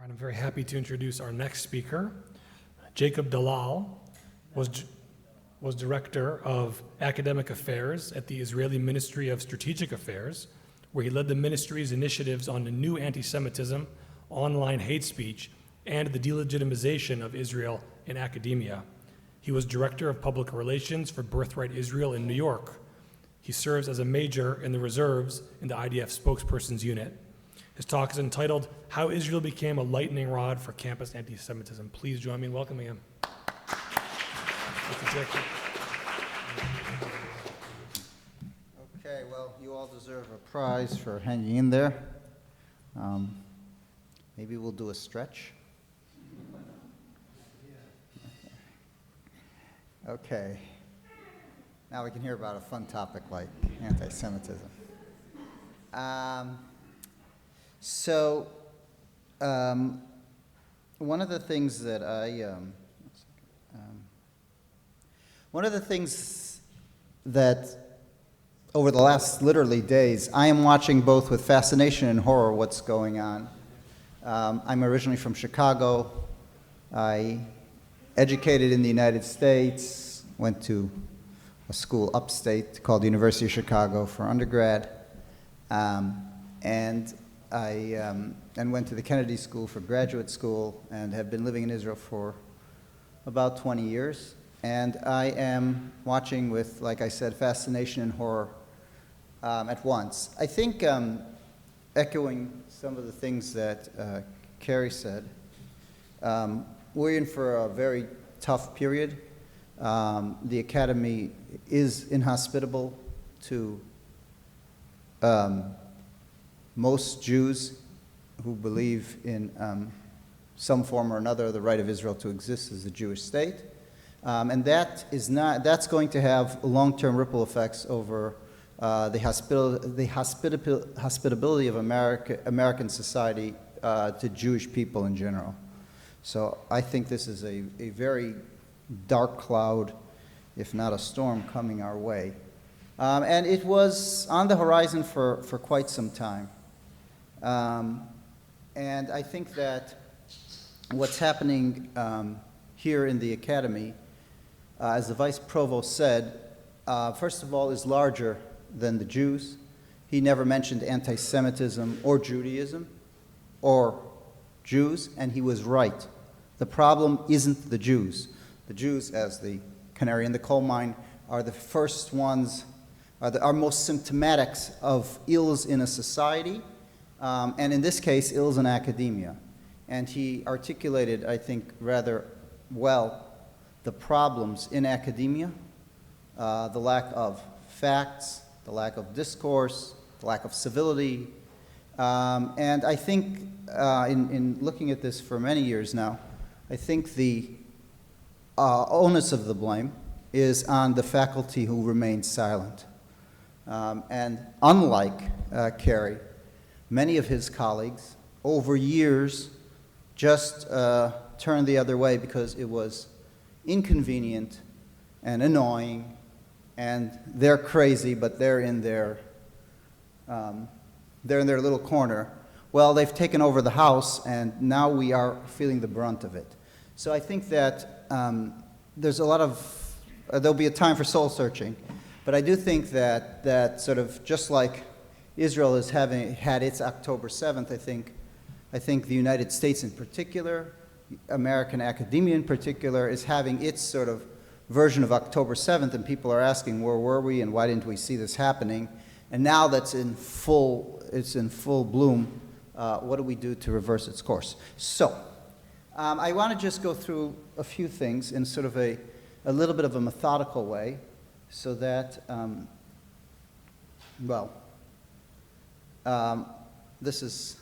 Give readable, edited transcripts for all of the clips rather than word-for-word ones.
All right, I'm very happy to introduce our next speaker. Jacob Dallal was Director of Academic Affairs at the Israeli Ministry of Strategic Affairs, where he led the ministry's initiatives on the new anti-Semitism, online hate speech, and the delegitimization of Israel in academia. He was Director of Public Relations for Birthright Israel in New York. He serves as a major in the reserves in the IDF spokesperson's unit. His talk is entitled, How Israel Became a Lightning Rod for Campus Anti-Semitism. Please join me in welcoming him. Okay, well, you all deserve a prize for hanging in there. Maybe we'll do a stretch. Okay. Now we can hear about a fun topic like anti-Semitism. One of the things that over the last literally days, I am watching both with fascination and horror what's going on. I'm originally from Chicago. I educated in the United States, went to a school upstate called the University of Chicago for undergrad, and went to the Kennedy School for graduate school, and have been living in Israel for about 20 years. And I am watching with, like I said, fascination and horror at once. I think, echoing some of the things that Carrie said, we're in for a very tough period. The Academy is inhospitable to most Jews who believe in some form or another the right of Israel to exist as a Jewish state. And that's going to have long-term ripple effects over the hospitability of American society to Jewish people in general. So I think this is a very dark cloud, if not a storm, coming our way. And it was on the horizon for quite some time. And I think that what's happening here in the Academy, as the Vice Provost said, first of all, is larger than the Jews. He never mentioned anti-Semitism or Judaism or Jews, and he was right. The problem isn't the Jews. The Jews, as the canary in the coal mine, are the first ones, are most symptomatic of ills in a society, and in this case, ills in academia. And he articulated, I think, rather well the problems in academia, the lack of facts, the lack of discourse, the lack of civility. And I think in looking at this for many years now, I think the onus of the blame is on the faculty who remain silent. And unlike Carey, many of his colleagues over years just turned the other way because it was inconvenient and annoying, and they're crazy, but they're in their little corner. Well, they've taken over the house, and now we are feeling the brunt of it. So I think that there's a lot of, there'll be a time for soul searching, but I do think that sort of just like Israel is had its October 7th, I think the United States in particular, American academia in particular, is having its sort of version of October 7th, and people are asking, where were we and why didn't we see this happening? And now that's it's in full bloom, what do we do to reverse its course? So, I want to just go through a few things in sort of a little bit of a methodical way, so that, this is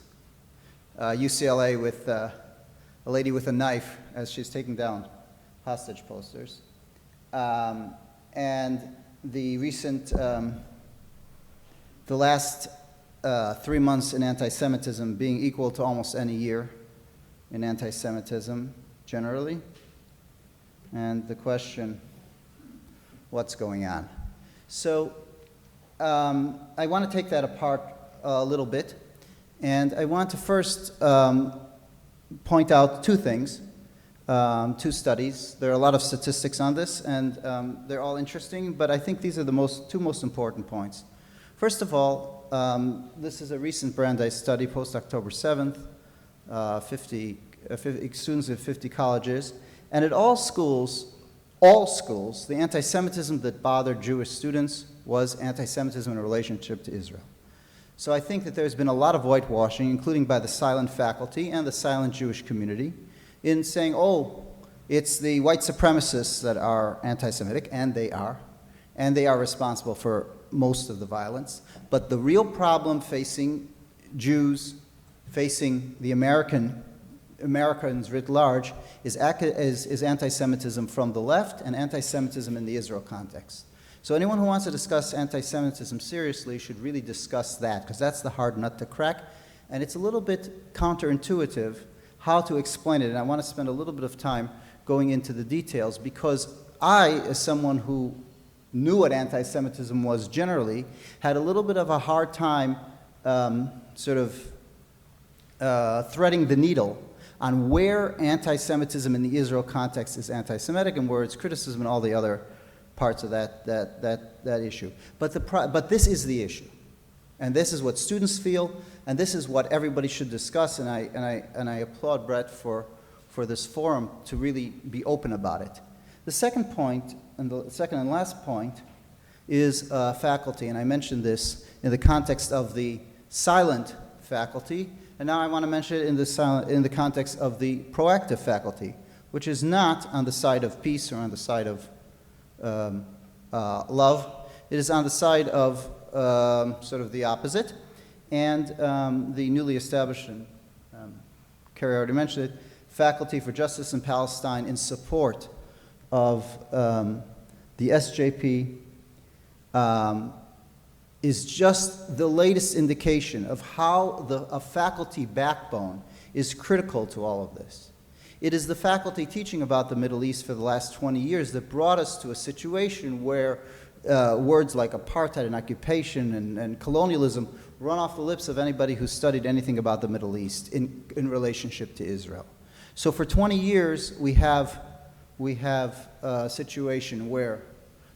UCLA with a lady with a knife as she's taking down hostage posters. And the last 3 months in anti-Semitism being equal to almost any year in anti-Semitism generally. And the question, what's going on? So I want to take that apart a little bit, and I want to first point out two things, two studies. There are a lot of statistics on this, and they're all interesting, but I think these are the two most important points. First of all, this is a recent Brandeis study, post-October 7th, 50 students at 50 colleges, and at all schools, the anti-Semitism that bothered Jewish students was anti-Semitism in relationship to Israel. So I think that there's been a lot of whitewashing, including by the silent faculty and the silent Jewish community, in saying, oh, it's the white supremacists that are anti-Semitic, and they are responsible for most of the violence. But the real problem facing Jews, facing the Americans writ large, is anti-Semitism from the left and anti-Semitism in the Israel context. So anyone who wants to discuss anti-Semitism seriously should really discuss that, because that's the hard nut to crack, and it's a little bit counterintuitive how to explain it, and I want to spend a little bit of time going into the details, because I, as someone who knew what anti-Semitism was generally, had a little bit of a hard time threading the needle on where anti-Semitism in the Israel context is anti-Semitic and where it's criticism and all the other parts of that issue. But this is the issue, and this is what students feel, and this is what everybody should discuss. And I applaud Brett for this forum to really be open about it. The second point, and the second and last point, is faculty, and I mentioned this in the context of the silent faculty, and now I want to mention it in the context of the proactive faculty, which is not on the side of peace or on the side of love. It is on the side of sort of the opposite, and the newly established, and Carrie already mentioned it, Faculty for Justice in Palestine in support of the SJP is just the latest indication of how a faculty backbone is critical to all of this. It is the faculty teaching about the Middle East for the last 20 years that brought us to a situation where words like apartheid and occupation and colonialism run off the lips of anybody who studied anything about the Middle East in relationship to Israel. So for 20 years, we have a situation where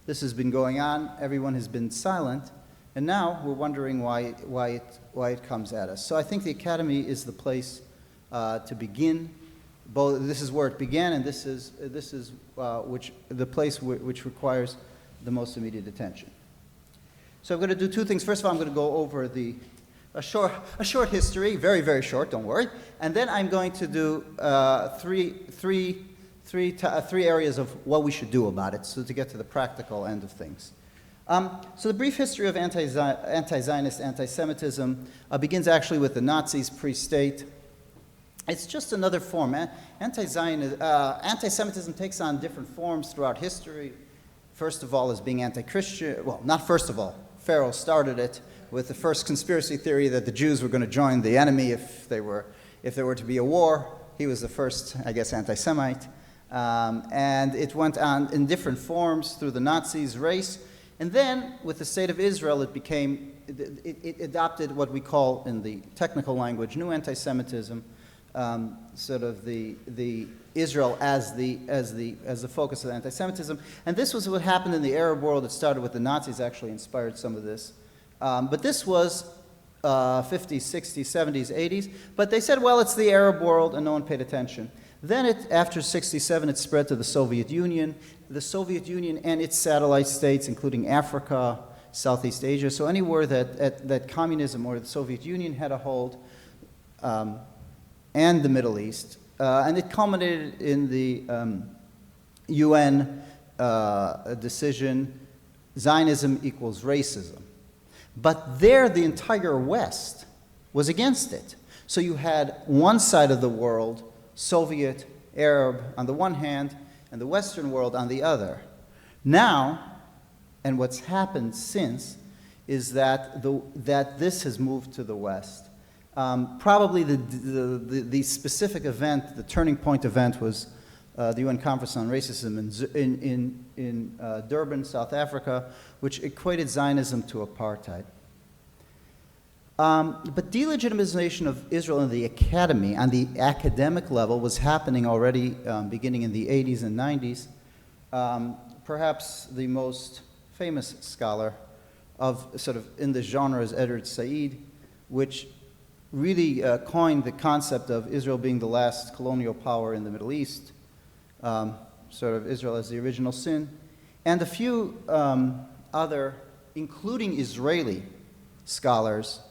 this has been going on, everyone has been silent, and now we're wondering why it comes at us. So I think the Academy is the place to begin. This is where it began, and this is the place which requires the most immediate attention. So I'm going to do two things. First of all, I'm going to go over a short history, very, very short, don't worry, and then I'm going to do three areas of what we should do about it, so to get to the practical end of things. So the brief history of anti-Zionist anti-Semitism begins actually with the Nazis pre-state. It's just another form. Anti-Semitism takes on different forms throughout history. First of all, as being anti-Christian. Well, not first of all. Pharaoh started it with the first conspiracy theory that the Jews were going to join the enemy if there were to be a war. He was the first, I guess, anti-Semite. And it went on in different forms through the Nazis' race. And then, with the State of Israel, it adopted what we call, in the technical language, new anti-Semitism, sort of the Israel as the focus of anti-Semitism. And this was what happened in the Arab world. It started with the Nazis, actually inspired some of this. But this was 50s, 60s, 70s, 80s. But they said, well, it's the Arab world, and no one paid attention. Then after 67, it spread to the Soviet Union. The Soviet Union and its satellite states, including Africa, Southeast Asia, so anywhere that communism or the Soviet Union had a hold, and the Middle East. And it culminated in the UN decision, Zionism equals racism. But there, the entire West was against it. So you had one side of the world, Soviet, Arab on the one hand, and the Western world on the other. Now, and what's happened since, is that this has moved to the West. Probably the specific event, the turning point event, was the UN Conference on Racism in Durban, South Africa, which equated Zionism to apartheid. But delegitimization of Israel in the academy, on the academic level, was happening already beginning in the 80s and 90s. Perhaps the most famous scholar of sort of in the genre is Edward Said, which really coined the concept of Israel being the last colonial power in the Middle East, sort of Israel as the original sin, and a few other, including Israeli scholars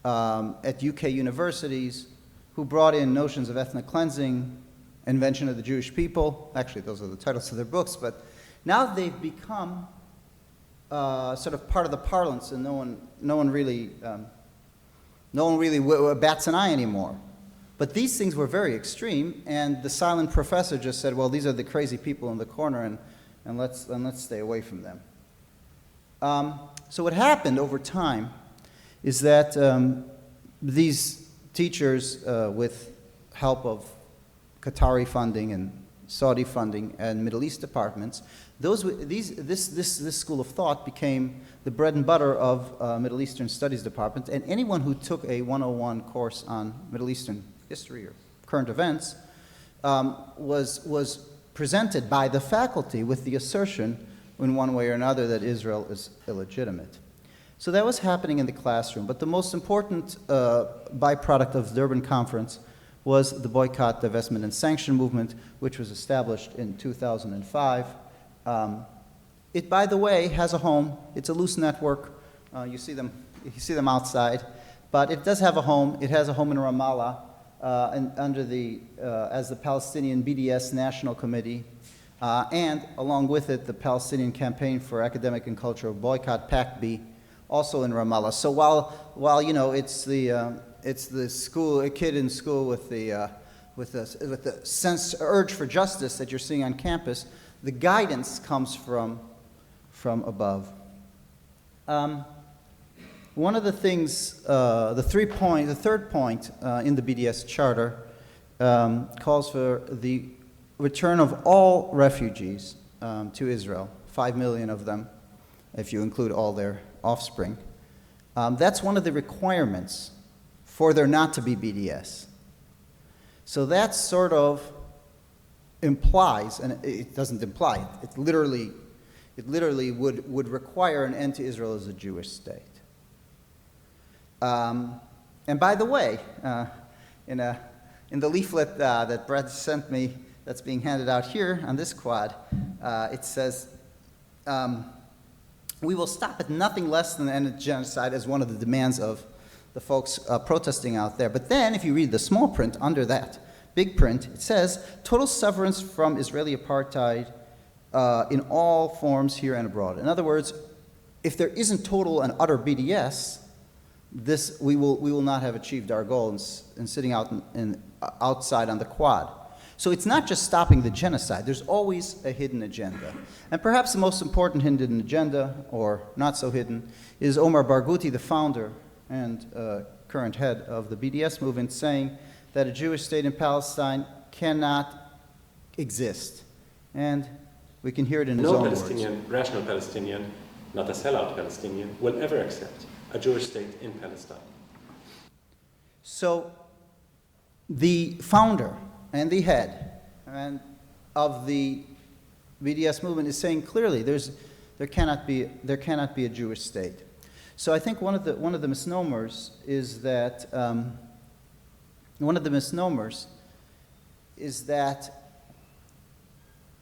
at UK universities who brought in notions of ethnic cleansing, invention of the Jewish people. Actually, those are the titles of their books, but now they've become sort of part of the parlance, and no one really bats an eye anymore. But these things were very extreme, and the silent professor just said, well, these are the crazy people in the corner, and let's stay away from them. So what happened over time is that these teachers, with help of Qatari funding and Saudi funding and Middle East departments, this school of thought became the bread and butter of Middle Eastern Studies department, and anyone who took a 101 course on Middle Eastern history or current events was presented by the faculty with the assertion in one way or another that Israel is illegitimate. So that was happening in the classroom, but the most important byproduct of the Durban Conference was the boycott, divestment, and sanction movement, which was established in 2005. It, by the way, has a home. It's a loose network. You see them outside, but it does have a home. It has a home in Ramallah, as the Palestinian BDS National Committee, and along with it, the Palestinian Campaign for Academic and Cultural Boycott, PACB, also in Ramallah. So while you know it's the school, a kid in school with the urge for justice that you're seeing on campus, the guidance comes from above. One of the things, the third point in the BDS Charter calls for the return of all refugees to Israel, 5 million of them, if you include all their offspring. That's one of the requirements for there not to be BDS. So that sort of implies, and it doesn't imply, it literally would require an end to Israel as a Jewish state. And by the way, in the leaflet that Brett sent me that's being handed out here on this quad, it says, we will stop at nothing less than the end of genocide as one of the demands of the folks protesting out there. But then if you read the small print under that, big print, it says, total severance from Israeli apartheid in all forms here and abroad. In other words, if there isn't total and utter BDS, we will not have achieved our goal in sitting out outside on the quad. So it's not just stopping the genocide. There's always a hidden agenda. And perhaps the most important hidden agenda, or not so hidden, is Omar Barghouti, the founder and current head of the BDS movement, saying that a Jewish state in Palestine cannot exist. And we can hear it in his own words. No rational Palestinian, not a sellout Palestinian, will ever accept a Jewish state in Palestine. So the founder and the head of the BDS movement is saying clearly there cannot be a Jewish state. So I think one of the misnomers is that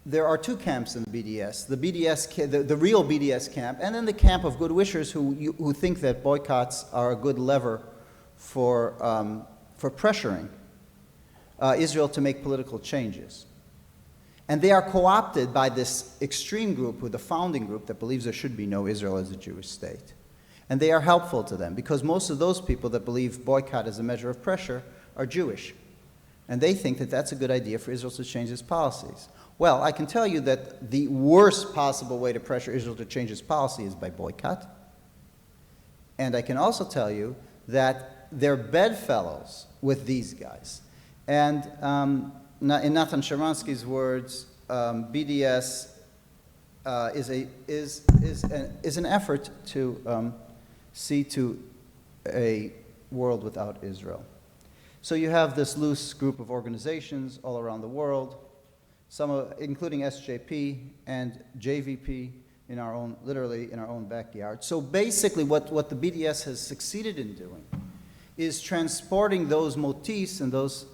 there are two camps in the BDS: the real BDS camp, and then the camp of good wishers who think that boycotts are a good lever for pressuring Israel to make political changes. And they are co-opted by this extreme group, the founding group that believes there should be no Israel as a Jewish state. And they are helpful to them because most of those people that believe boycott as a measure of pressure are Jewish. And they think that that's a good idea for Israel to change its policies. Well, I can tell you that the worst possible way to pressure Israel to change its policy is by boycott. And I can also tell you that they're bedfellows with these guys. And in Nathan Sharansky's words, BDS is an effort to see to a world without Israel. So you have this loose group of organizations all around the world, including SJP and JVP in our own, literally in our own backyard. So basically what the BDS has succeeded in doing is transporting those motifs and those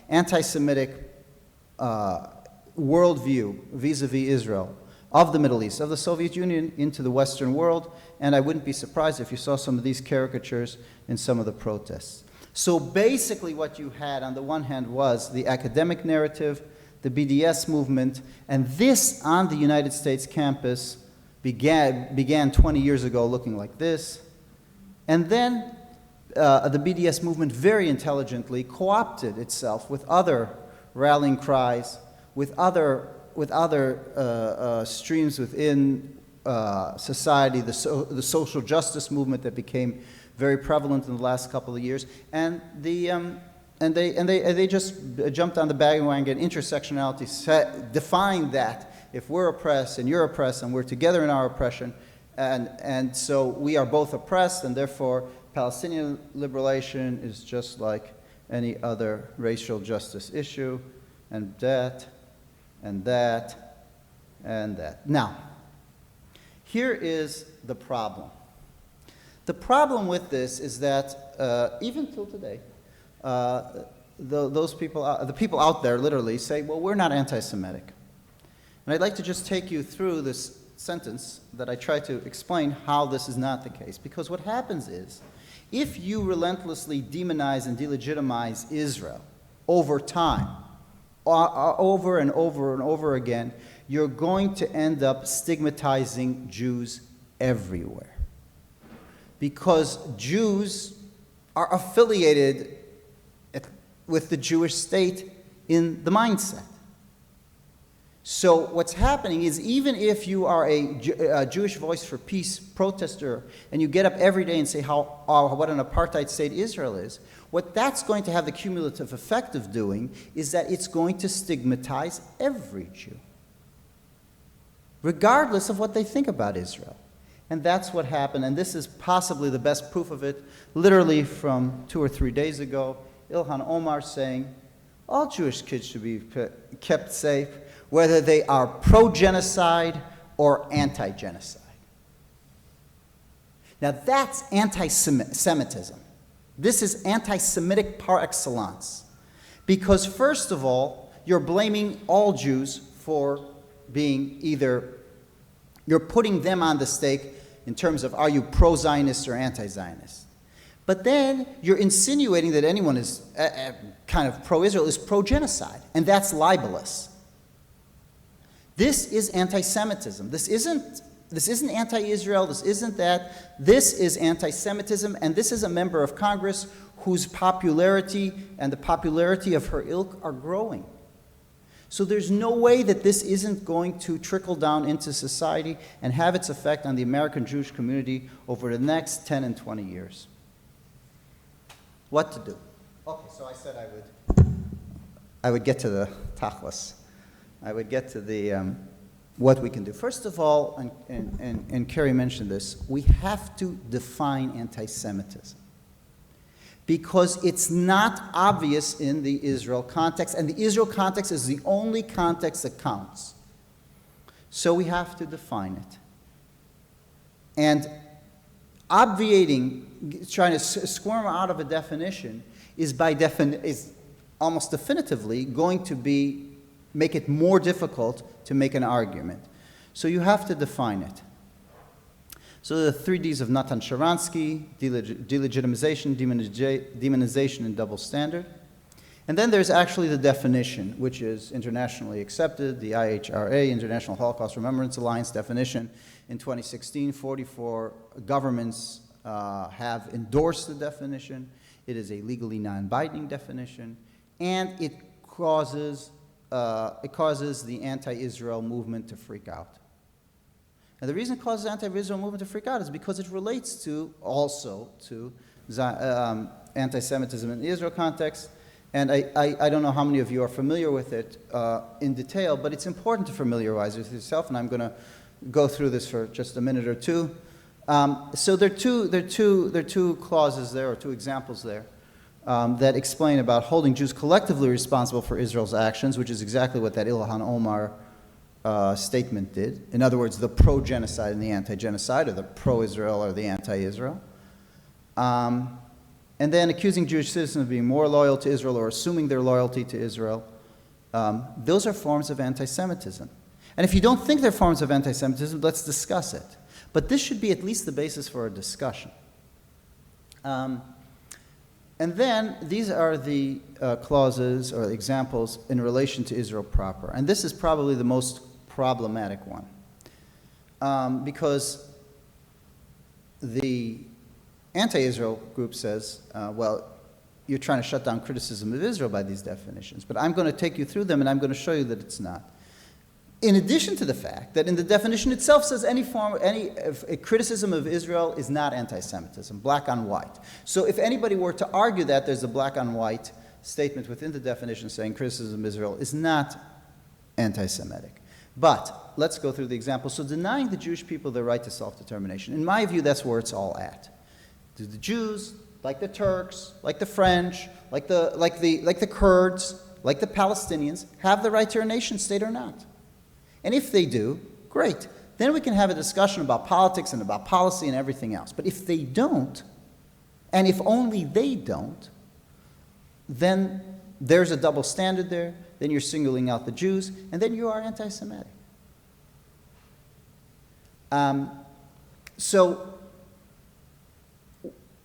anti-Semitic worldview vis-a-vis Israel of the Middle East, of the Soviet Union into the Western world, and I wouldn't be surprised if you saw some of these caricatures in some of the protests. So basically what you had on the one hand was the academic narrative, the BDS movement, and this on the United States campus began 20 years ago looking like this, and then the BDS movement very intelligently co-opted itself with other rallying cries, with other streams within society, the social justice movement that became very prevalent in the last couple of years, and they just jumped on the bandwagon. Intersectionality defined that if we're oppressed and you're oppressed and we're together in our oppression, and so we are both oppressed, and therefore Palestinian liberation is just like any other racial justice issue, and that, and that, and that. Now, here is the problem. The problem with this is that even till today, the people out there literally say, well, we're not anti-Semitic. And I'd like to just take you through this sentence that I try to explain how this is not the case. Because what happens is, if you relentlessly demonize and delegitimize Israel over time, over and over and over again, you're going to end up stigmatizing Jews everywhere. Because Jews are affiliated with the Jewish state in the mindset. So what's happening is, even if you are a Jewish Voice for Peace protester and you get up every day and say what an apartheid state Israel is, what that's going to have the cumulative effect of doing is that it's going to stigmatize every Jew, regardless of what they think about Israel. And that's what happened, and this is possibly the best proof of it, literally from 2 or 3 days ago, Ilhan Omar saying, all Jewish kids should be kept safe, whether they are pro-genocide or anti-genocide. Now that's anti-Semitism. This is anti-Semitic par excellence. Because first of all, you're blaming all Jews for being you're putting them on the stake in terms of, are you pro-Zionist or anti-Zionist? But then you're insinuating that anyone is kind of pro-Israel is pro-genocide, and that's libelous. This is anti-Semitism. This isn't anti-Israel. This isn't that. This is anti-Semitism, and this is a member of Congress whose popularity and the popularity of her ilk are growing. So there's no way that this isn't going to trickle down into society and have its effect on the American Jewish community over the next 10 and 20 years. What to do? Okay, so I said I would get to the tachlis. I would get to the what we can do. First of all, and Kerry mentioned this, we have to define anti-Semitism, because it's not obvious in the Israel context, and the Israel context is the only context that counts. So we have to define it. And obviating, trying to squirm out of a definition is almost definitively going to make it more difficult to make an argument. So you have to define it. So the 3 Ds of Natan Sharansky: delegitimization, demonization, and double standard. And then there's actually the definition, which is internationally accepted, the IHRA, International Holocaust Remembrance Alliance definition. In 2016, 44 governments have endorsed the definition. It is a legally non-binding definition, and it causes the anti-Israel movement to freak out. And the reason it causes the anti-Israel movement to freak out is because it relates also to anti-Semitism in the Israel context. And I don't know how many of you are familiar with it in detail, but it's important to familiarize with yourself, and I'm going to go through this for just a minute or two. So there are two clauses there, or two examples there, that explain about holding Jews collectively responsible for Israel's actions, which is exactly what that Ilhan Omar statement did. In other words, the pro-genocide and the anti-genocide, or the pro-Israel or the anti-Israel. And then accusing Jewish citizens of being more loyal to Israel or assuming their loyalty to Israel. Those are forms of anti-Semitism. And if you don't think they're forms of anti-Semitism, let's discuss it. But this should be at least the basis for a discussion. And then these are the clauses or examples in relation to Israel proper. And this is probably the most problematic one. Because the anti-Israel group says, well, you're trying to shut down criticism of Israel by these definitions. But I'm going to take you through them, and I'm going to show you that it's not. In addition to the fact that in the definition itself says any criticism of Israel is not anti-Semitism, black on white. So if anybody were to argue that, there's a black on white statement within the definition saying criticism of Israel is not anti-Semitic. But let's go through the examples. So denying the Jewish people their right to self-determination. In my view, that's where it's all at. Do the Jews, like the Turks, like the French, like the Kurds, like the Palestinians, have the right to a nation state or not? And if they do, great. Then we can have a discussion about politics and about policy and everything else. But if they don't, and if only they don't, then there's a double standard there, then you're singling out the Jews, and then you are anti-Semitic. So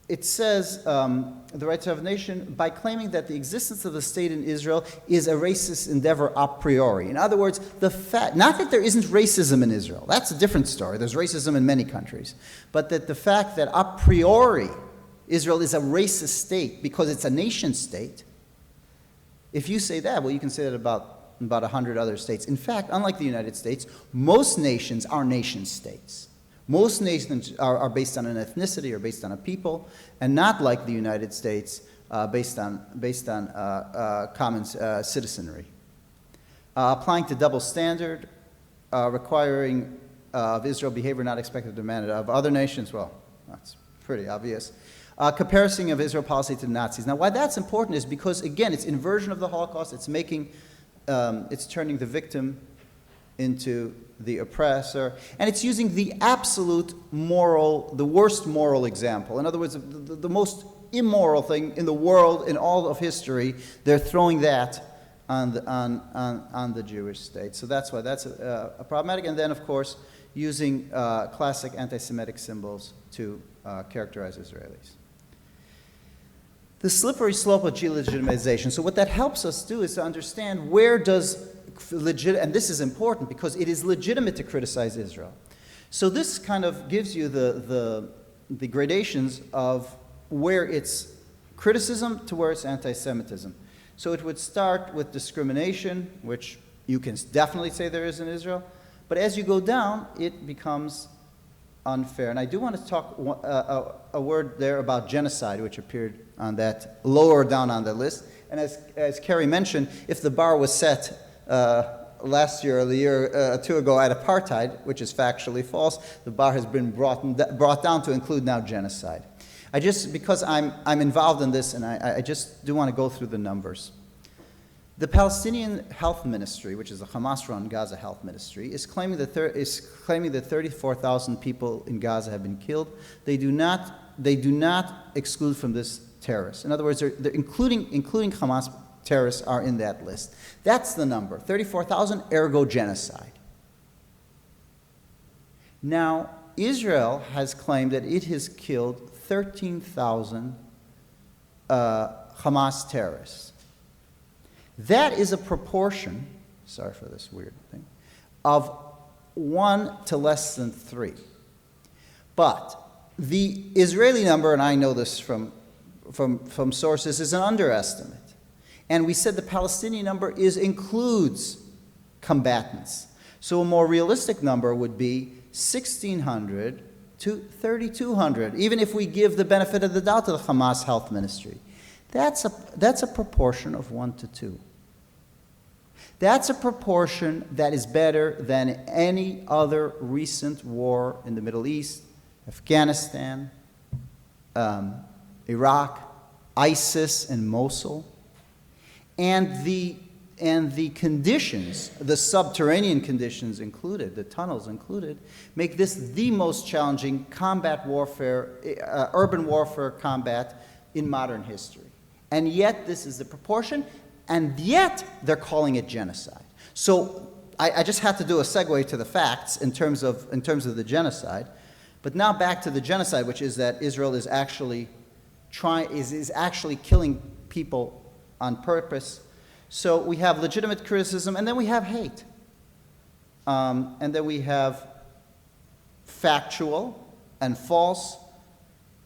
it says the right to have a nation by claiming that the existence of the state in Israel is a racist endeavor a priori. In other words, the fact, not that there isn't racism in Israel, that's a different story. There's racism in many countries. But that the fact that a priori Israel is a racist state because it's a nation state, if you say that, well, you can say that about 100 other states. In fact, unlike the United States, most nations are nation states. Most nations are based on an ethnicity or based on a people, and not like the United States, based on common citizenry. Applying to double standard, requiring of Israel behavior not expected or demanded of other nations, well, that's pretty obvious. Comparison of Israel policy to Nazis. Now, why that's important is because, again, it's inversion of the Holocaust. It's it's turning the victim into the oppressor, and it's using the absolute moral, the worst moral example. In other words, the most immoral thing in the world, in all of history, they're throwing that on the Jewish state. So that's why that's a problematic. And then, of course, using classic anti-Semitic symbols to characterize Israelis. The slippery slope of delegitimization. So what that helps us do is to understand where does and this is important because it is legitimate to criticize Israel. So this kind of gives you the gradations of where it's criticism to where it's anti-Semitism. So it would start with discrimination, which you can definitely say there is in Israel, but as you go down, it becomes unfair. And I do want to talk a word there about genocide, which appeared on that lower down on the list. And as Kerry mentioned, if the bar was set last year or the year or two ago at apartheid, which is factually false, the bar has been brought down to include now genocide. Because I'm involved in this, and I just do want to go through the numbers. The Palestinian Health Ministry, which is the Hamas-run Gaza Health Ministry, is claiming that 34,000 people in Gaza have been killed. They do not exclude from this terrorists. In other words, they're including Hamas terrorists are in that list. That's the number, 34,000, ergo genocide. Now, Israel has claimed that it has killed 13,000 Hamas terrorists. That is a proportion, sorry for this weird thing, of 1 to less than 3. But the Israeli number, and I know this from sources, is an underestimate. And we said the Palestinian number includes combatants. So a more realistic number would be 1,600 to 3,200, even if we give the benefit of the doubt to the Hamas Health Ministry. That's a proportion of 1 to 2. That's a proportion that is better than any other recent war in the Middle East Afghanistan, Iraq, ISIS and Mosul, and the conditions, the subterranean conditions included, the tunnels included, make this the most challenging combat warfare, urban warfare combat in modern history. And yet this is the proportion, and yet they're calling it genocide. So I just had to do a segue to the facts in terms of the genocide. But now back to the genocide, which is that Israel is actually is actually killing people on purpose. So we have legitimate criticism, and then we have hate. And then we have factual and false,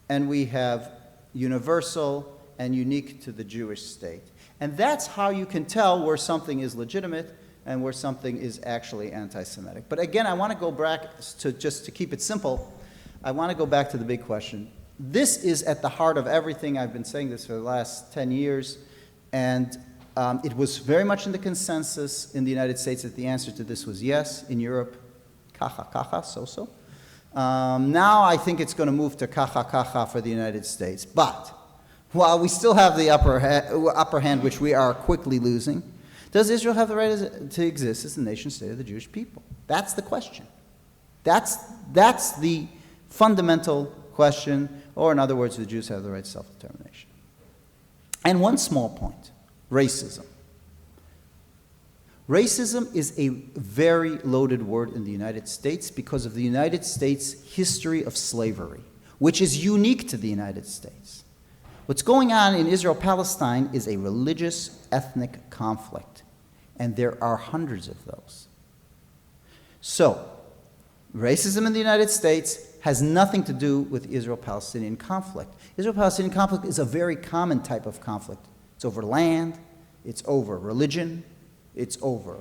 and we have universal and unique to the Jewish state. And that's how you can tell where something is legitimate and where something is actually anti-Semitic. But again, I want to go back to, just to keep it simple, I want to go back to the big question. This is at the heart of everything. I've been saying this for the last 10 years, and it was very much in the consensus in the United States that the answer to this was yes. In Europe, kacha, kacha, so-so. Now I think it's going to move to kacha, kacha for the United States. But while we still have the upper hand, which we are quickly losing, does Israel have the right to exist as the nation state of the Jewish people? That's the question. That's the fundamental question, or in other words, the Jews have the right to self-determination. And one small point, racism. Racism is a very loaded word in the United States because of the United States' history of slavery, which is unique to the United States. What's going on in Israel-Palestine is a religious, ethnic conflict, and there are hundreds of those. So, racism in the United States has nothing to do with Israel-Palestinian conflict. Israel-Palestinian conflict is a very common type of conflict. It's over land, it's over religion, it's over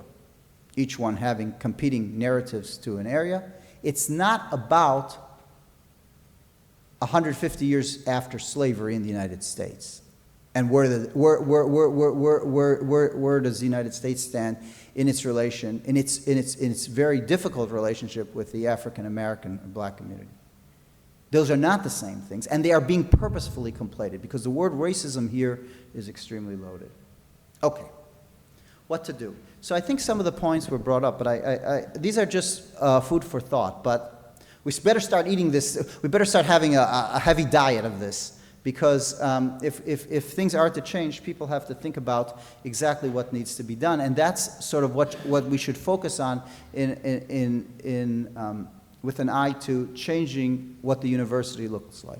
each one having competing narratives to an area. It's not about 150 years after slavery in the United States. And where does the United States stand in its relation, in its very difficult relationship with the African American and black community? Those are not the same things, and they are being purposefully conflated because the word racism here is extremely loaded. Okay, what to do? So I think some of the points were brought up, but these are just food for thought. But we better start eating this. We better start having a heavy diet of this. Because if things are to change, people have to think about exactly what needs to be done, and that's sort of what we should focus on with an eye to changing what the university looks like.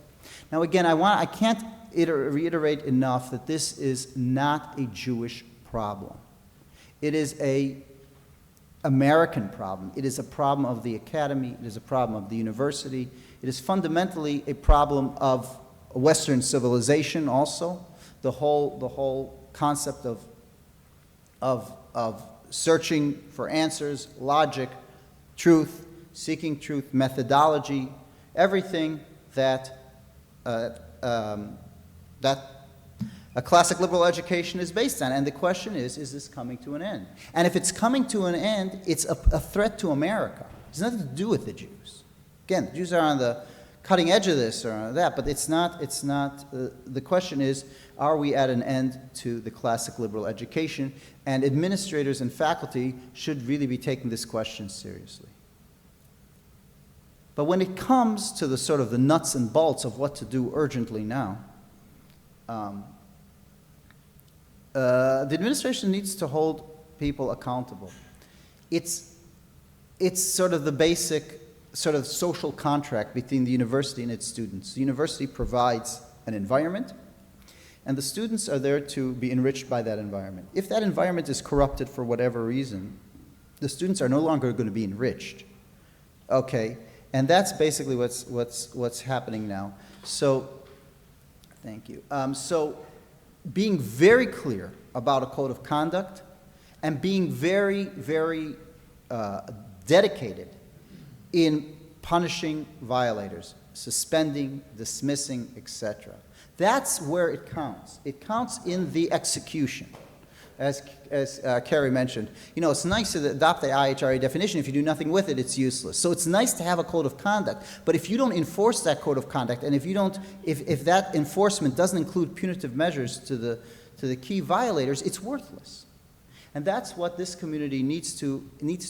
Now, again, I can't reiterate enough that this is not a Jewish problem. It is an American problem. It is a problem of the academy. It is a problem of the university. It is fundamentally a problem of Western civilization also, the whole concept of searching for answers, logic, truth, seeking truth, methodology, everything that that a classic liberal education is based on. And the question is this coming to an end? And if it's coming to an end, it's a threat to America. It has nothing to do with the Jews. Again, the Jews are on the cutting edge of this or that, but it's not, the question is, are we at an end to the classic liberal education? And administrators and faculty should really be taking this question seriously. But when it comes to the sort of the nuts and bolts of what to do urgently now, the administration needs to hold people accountable. It's sort of the basic sort of social contract between the university and its students. The university provides an environment, and the students are there to be enriched by that environment. If that environment is corrupted for whatever reason, the students are no longer going to be enriched. Okay, and that's basically what's happening now. So, thank you. So, being very clear about a code of conduct, and being very, very dedicated in punishing violators, suspending, dismissing, etc. That's where it counts. It counts in the execution. as Kerry mentioned, you know, it's nice to adopt the IHRA definition. If you do nothing with it, it's useless. So it's nice to have a code of conduct, but if you don't enforce that code of conduct, and if that enforcement doesn't include punitive measures to the key violators, it's worthless. And that's what this community needs to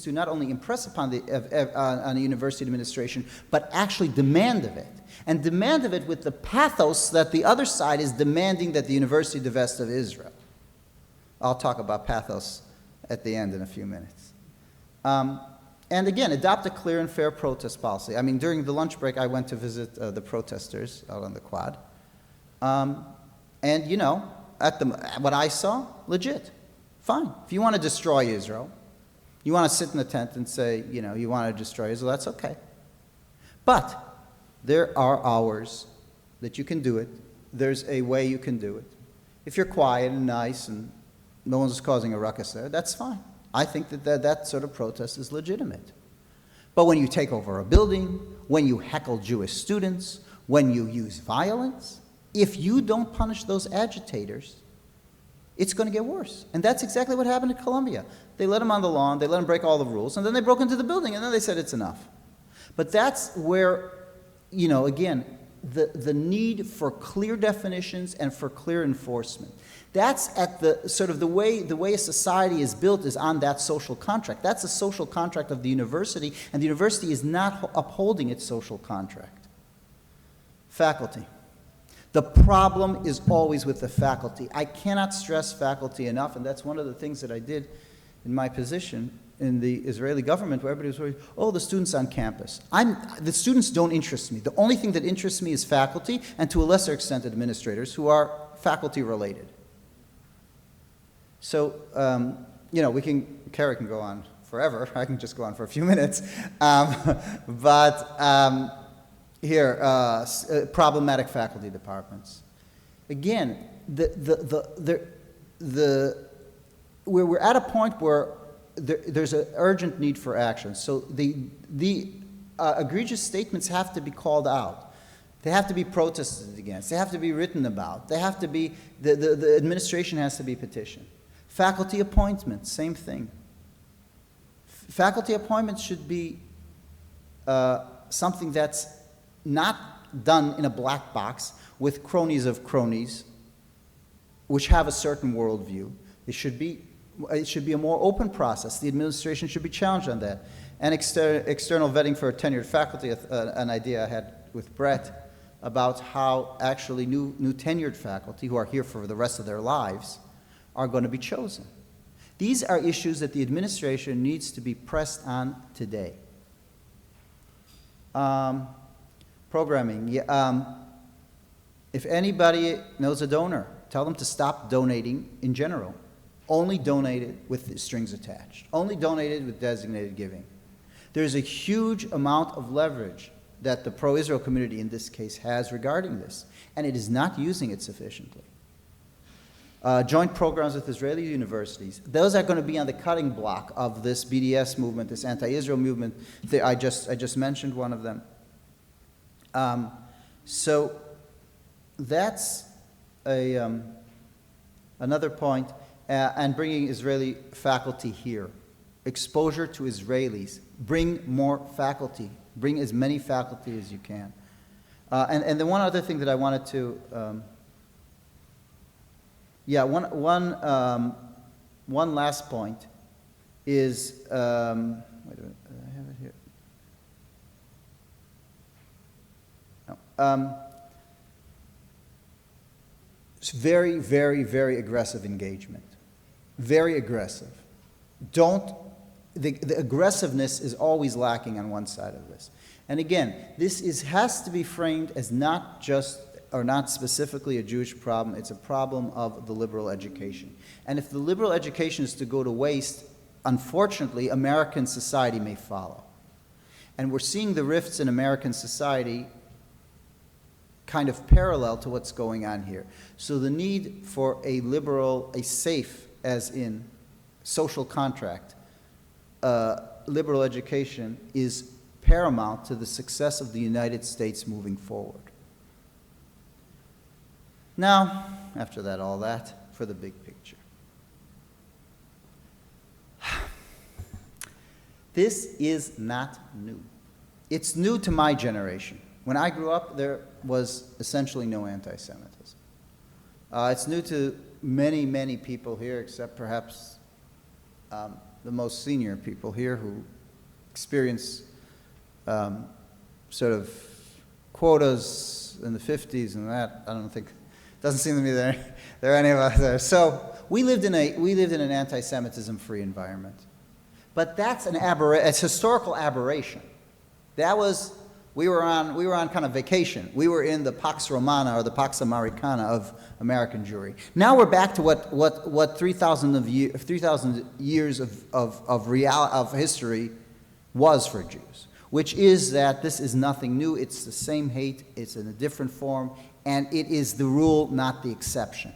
not only impress upon on the university administration, but actually demand of it. And demand of it with the pathos that the other side is demanding that the university divest of Israel. I'll talk about pathos at the end in a few minutes. And again, adopt a clear and fair protest policy. I mean, during the lunch break, I went to visit the protesters out on the quad. And, you know, what I saw, legit. Fine. If you want to destroy Israel, you want to sit in the tent and say, you know, you want to destroy Israel, that's okay. But there are hours that you can do it. There's a way you can do it. If you're quiet and nice and no one's causing a ruckus there, that's fine. I think that sort of protest is legitimate. But when you take over a building, when you heckle Jewish students, when you use violence, if you don't punish those agitators, it's going to get worse. And that's exactly what happened at Columbia. They let them on the lawn, they let them break all the rules, and then they broke into the building, and then they said it's enough. But that's where, you know, again, the need for clear definitions and for clear enforcement. That's at the sort of the way a society is built is on that social contract. That's a social contract of the university, and the university is not upholding its social contract. Faculty. The problem is always with the faculty. I cannot stress faculty enough, and that's one of the things that I did in my position in the Israeli government, where everybody was worried, oh, the students on campus. The students don't interest me. The only thing that interests me is faculty, and to a lesser extent administrators, who are faculty related. So, you know, Kerry can go on forever. I can just go on for a few minutes. Problematic faculty departments. Again, we're at a point where there's an urgent need for action. So the egregious statements have to be called out. They have to be protested against. They have to be written about. They have to be, the administration has to be petitioned. Faculty appointments, same thing. Faculty appointments should be something that's not done in a black box with cronies of cronies, which have a certain worldview. It should be a more open process. The administration should be challenged on that. And external vetting for tenured faculty, an idea I had with Brett about how actually new tenured faculty who are here for the rest of their lives are going to be chosen. These are issues that the administration needs to be pressed on today. Programming. If anybody knows a donor, tell them to stop donating in general. Only donate it with strings attached. Only donate it with designated giving. There's a huge amount of leverage that the pro-Israel community in this case has regarding this, and it is not using it sufficiently. Joint programs with Israeli universities. Those are going to be on the cutting block of this BDS movement, this anti-Israel movement. I just mentioned one of them. So that's another point. And bringing Israeli faculty here. Exposure to Israelis. Bring more faculty. Bring as many faculty as you can. And the one other thing that I wanted to, one last point is, wait a minute, I have it here. No. It's very, very, very aggressive engagement. Very aggressive. The aggressiveness is always lacking on one side of this. And again, this has to be framed as not just or not specifically a Jewish problem, it's a problem of the liberal education. And if the liberal education is to go to waste, unfortunately, American society may follow. And we're seeing the rifts in American society kind of parallel to what's going on here. So the need for a safe, as in social contract, liberal education is paramount to the success of the United States moving forward. Now, after that, all that, for the big picture. This is not new. It's new to my generation. When I grew up, there was essentially no anti-Semitism. It's new to many, many people here, except perhaps the most senior people here who experience sort of quotas in the 50s and that. I don't think, doesn't seem to me there are any of us there. So we lived in an anti-Semitism-free environment. But that's it's historical aberration. That was, we were on kind of vacation. We were in the Pax Romana or the Pax Americana of American Jewry. Now we're back to what 3,000 years of history was for Jews, which is that this is nothing new. It's the same hate. It's in a different form, and it is the rule, not the exception.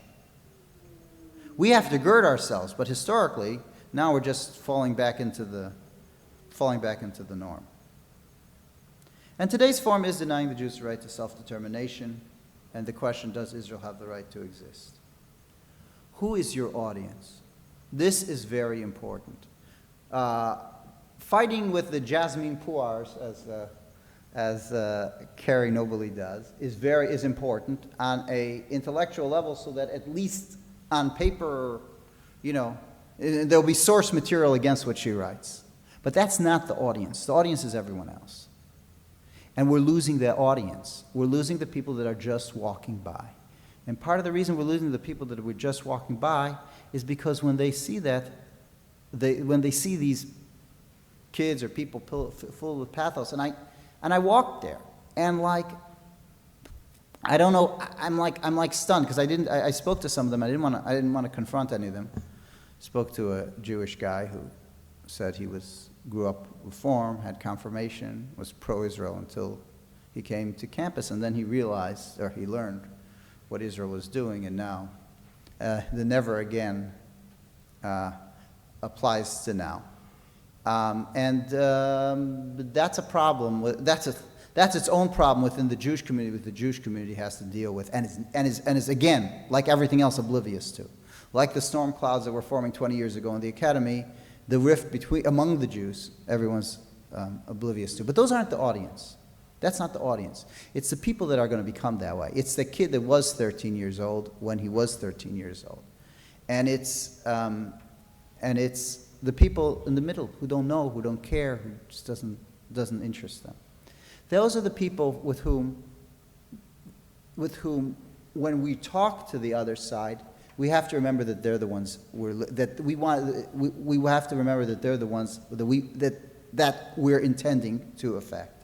We have to gird ourselves, but historically, now we're just falling back into the norm. And today's form is denying the Jews the right to self-determination, and the question, does Israel have the right to exist? Who is your audience? This is very important. Fighting with the Jasmine Puars, as Carrie nobly does, is important on an intellectual level, so that at least on paper, there'll be source material against what she writes. But that's not the audience. The audience is everyone else. And we're losing that audience. We're losing the people that are just walking by. And part of the reason we're losing the people that were just walking by is because when they see that, when they see these kids or people full with pathos, and I walked there, and I don't know, I'm like stunned, because I spoke to some of them. I didn't want to confront any of them. Spoke to a Jewish guy who said he grew up Reform, had confirmation, was pro-Israel until he came to campus, and then he realized, or he learned, what Israel was doing, and now the never again applies to now. That's a problem. That's its own problem within the Jewish community, which the Jewish community has to deal with, and is again, like everything else, oblivious to. Like the storm clouds that were forming 20 years ago in the academy, the rift among the Jews, everyone's oblivious to. But those aren't the audience. That's not the audience. It's the people that are going to become that way. It's the kid that was 13 years old when he was 13 years old. And it's the people in the middle who don't know, who don't care, who just doesn't interest them. Those are the people with whom, when we talk to the other side, we have to remember that they're the ones we have to remember that they're the ones that we're intending to affect.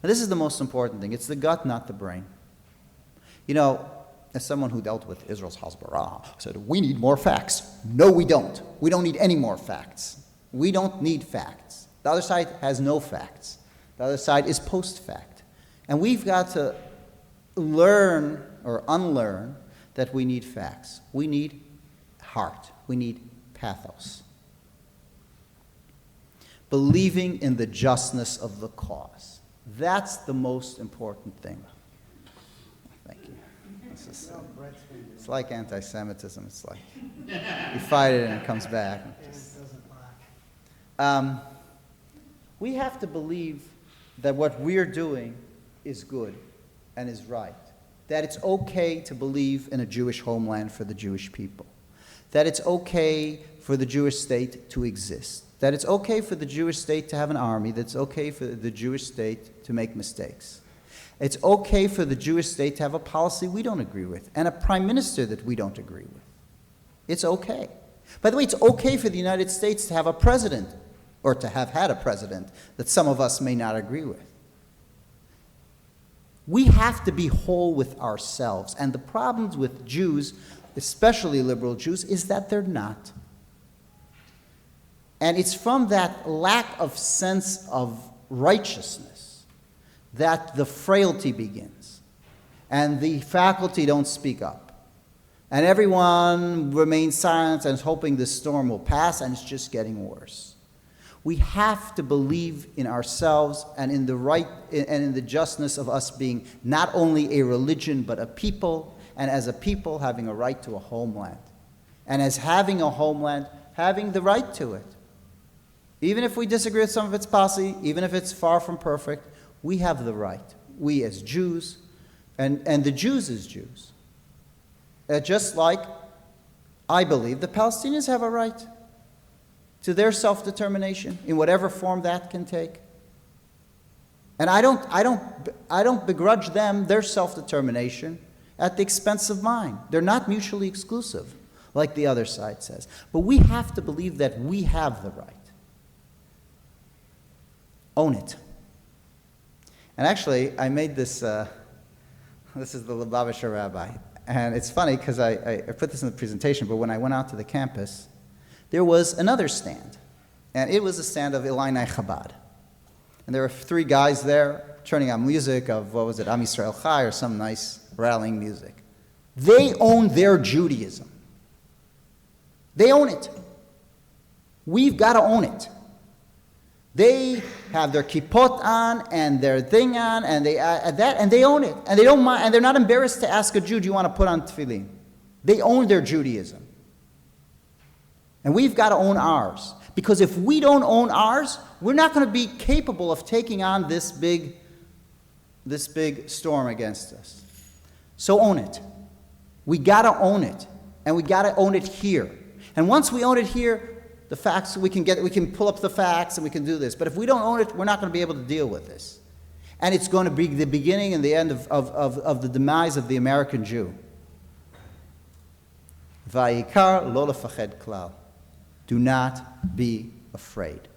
Now, this is the most important thing. It's the gut, not the brain. As someone who dealt with Israel's Hasbara said, we need more facts. No, we don't. We don't need any more facts. We don't need facts. The other side has no facts. The other side is post-fact. And we've got to learn or unlearn that we need facts. We need heart. We need pathos. Believing in the justness of the cause. That's the most important thing. Thank you. It's like anti-Semitism. It's like you fight it and it comes back. We have to believe that what we're doing is good and is right. That it's okay to believe in a Jewish homeland for the Jewish people. That it's okay for the Jewish state to exist. That it's okay for the Jewish state to have an army. That it's okay for the Jewish state to make mistakes. It's okay for the Jewish state to have a policy we don't agree with and a prime minister that we don't agree with. It's okay. By the way, it's okay for the United States to have a president, or to have had a president, that some of us may not agree with. We have to be whole with ourselves. And the problems with Jews, especially liberal Jews, is that they're not. And it's from that lack of sense of righteousness that the frailty begins. And the faculty don't speak up. And everyone remains silent and is hoping this storm will pass, and it's just getting worse. We have to believe in ourselves and in the right and in the justness of us being not only a religion but a people, and as a people having a right to a homeland. And as having a homeland, having the right to it. Even if we disagree with some of its policy, even if it's far from perfect, we have the right. We as Jews, and the Jews as Jews. Just like I believe the Palestinians have a right to their self-determination in whatever form that can take. And I don't begrudge them their self-determination at the expense of mine. They're not mutually exclusive, like the other side says. But we have to believe that we have the right. Own it. And actually, I made this, this is the Lubavitcher rabbi. And it's funny because I put this in the presentation, but when I went out to the campus, there was another stand. And it was a stand of Illini Chabad. And there were 3 guys there turning on music of, what was it, Am Yisrael Chai, or some nice rallying music. They own their Judaism. They own it. We've got to own it. They have their kippot on and their thing on, and they own it, and they don't mind, and they're not embarrassed to ask a Jew, "Do you want to put on tefillin?" They own their Judaism, and we've got to own ours. Because if we don't own ours, we're not going to be capable of taking on this big storm against us. So own it. We got to own it, and we got to own it here. And once we own it here, the facts, we can pull up the facts and we can do this. But if we don't own it, we're not going to be able to deal with this. And it's going to be the beginning and the end of the demise of the American Jew. Vayikar lo lefached klal. Do not be afraid.